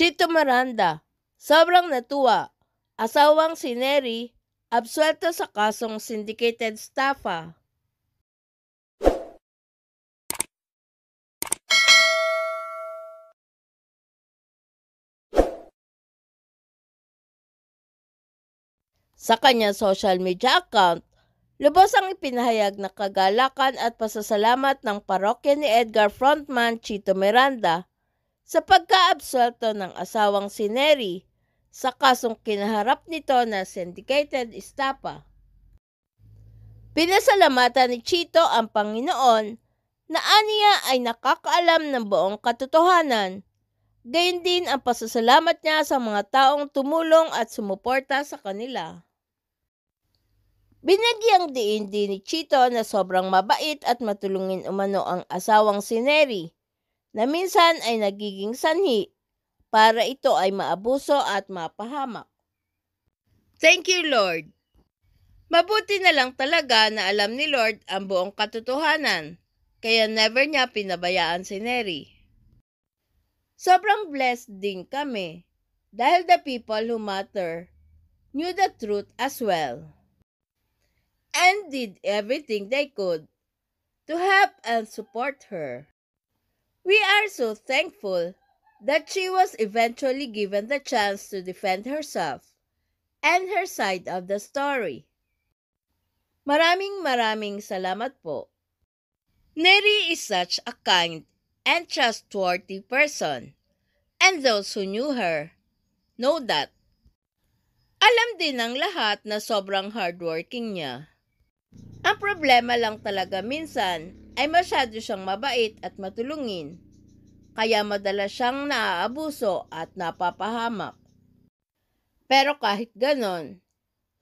Chito Miranda, sobrang natuwa. Asawang si Neri, absuelto sa kasong syndicated estafa. Sa kanyang social media account, lubos ang ipinahayag na kagalakan at pasasalamat ng parokya ni Edgar frontman Chito Miranda sa pagkaabsuelto ng asawang si Neri sa kasong kinaharap nito na syndicated estafa. Pinasalamatan ni Chito ang Panginoon na aniya ay nakakaalam ng buong katotohanan. Gayon din ang pasasalamat niya sa mga taong tumulong at sumuporta sa kanila. Binagyang diin din ni Chito na sobrang mabait at matulungin umano ang asawang si Neri, na minsan ay nagiging sanhi para ito ay maabuso at mapahamak. Thank you, Lord. Mabuti na lang talaga na alam ni Lord ang buong katotohanan, kaya never niya pinabayaan si Neri. Sobrang blessed din kami dahil the people who matter knew the truth as well and did everything they could to help and support her. We are so thankful that she was eventually given the chance to defend herself and her side of the story. Maraming salamat po. Neri is such a kind and trustworthy person, and those who knew her know that. Alam din ng lahat na sobrang hardworking niya. Ang problema lang talaga minsan ay masyado siyang mabait at matulungin, kaya madalas siyang naaabuso at napapahamak. Pero kahit ganon,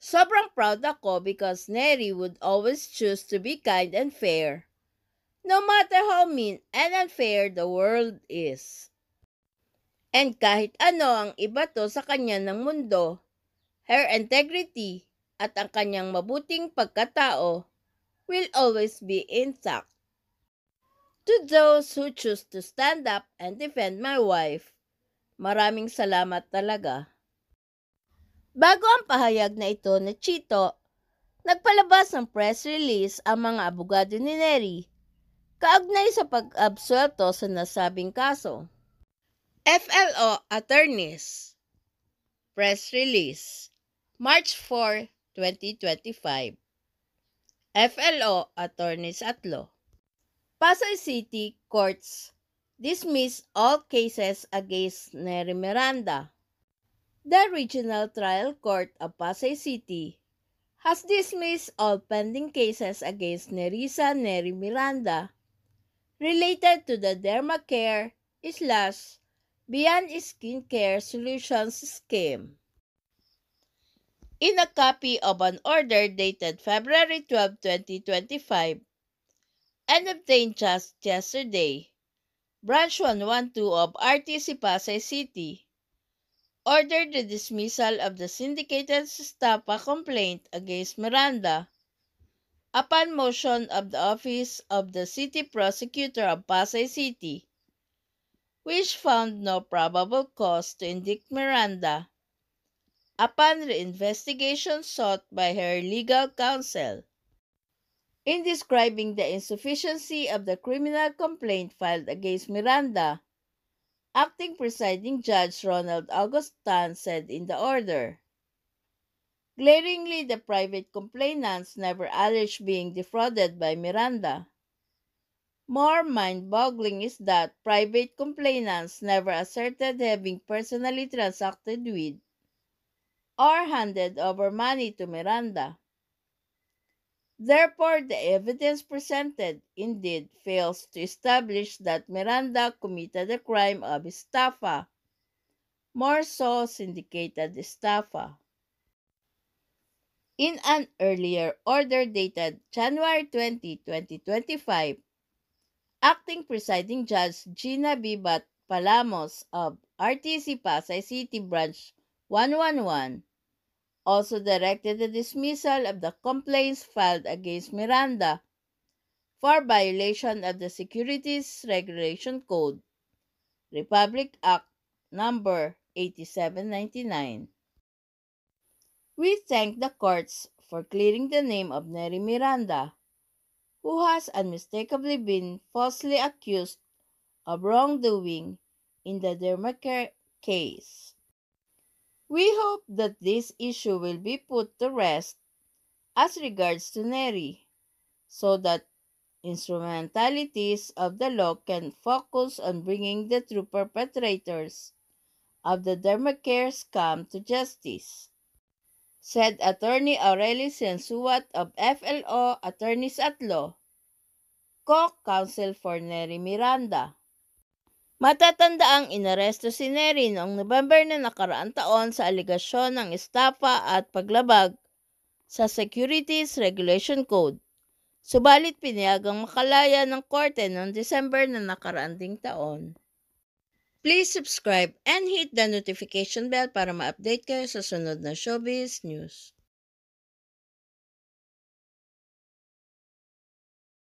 sobrang proud ako because Neri would always choose to be kind and fair, no matter how mean and unfair the world is. And kahit ano ang ibato sa kanya ng mundo, her integrity at ang kanyang mabuting pagkatao will always be intact. To those who choose to stand up and defend my wife, maraming salamat talaga. Bago ang pahayag na ito ni Chito, nagpalabas ng press release ang mga abogado ni Neri kaugnay sa pag-absuelto sa nasabing kaso. FLO Attorneys Press Release March 4, 2025. FLO Attorneys at Law. Pasay City Courts dismiss all cases against Neri Miranda. The Regional Trial Court of Pasay City has dismissed all pending cases against Nerissa Neri Miranda related to the Dermacare/Beyond Skincare Solutions scheme. In a copy of an order dated February 12, 2025, and obtained just yesterday, Branch 112 of RTC Pasay City ordered the dismissal of the syndicated estafa complaint against Miranda upon motion of the Office of the City Prosecutor of Pasay City, which found no probable cause to indict Miranda upon reinvestigation sought by her legal counsel. In describing the insufficiency of the criminal complaint filed against Miranda, Acting Presiding Judge Ronald Augustan said in the order, glaringly, the private complainants never alleged being defrauded by Miranda. More mind-boggling is that private complainants never asserted having personally transacted with or handed over money to Miranda. Therefore, the evidence presented indeed fails to establish that Miranda committed the crime of estafa, more so syndicated estafa. In an earlier order dated January 20, 2025, Acting Presiding Judge Gina Bibat Palamos of RTC Pasay City Branch 111 also directed the dismissal of the complaints filed against Miranda for violation of the Securities Regulation Code, Republic Act number 8799. We thank the courts for clearing the name of Nery Miranda, who has unmistakably been falsely accused of wrongdoing in the Dermacare case. We hope that this issue will be put to rest as regards to Nery, so that instrumentalities of the law can focus on bringing the true perpetrators of the Dermacare scam to justice, said Attorney Aureli Sensuat of FLO Attorneys at Law, co-counsel for Nery Miranda. Matatandaang inaresto si Nery noong November na nakaraang taon sa aligasyon ng estafa at paglabag sa Securities Regulation Code. Subalit pinayagang makalaya ng korte noong December na nakaraang ding taon. Please subscribe and hit the notification bell para ma-update kayo sa sunod na showbiz news.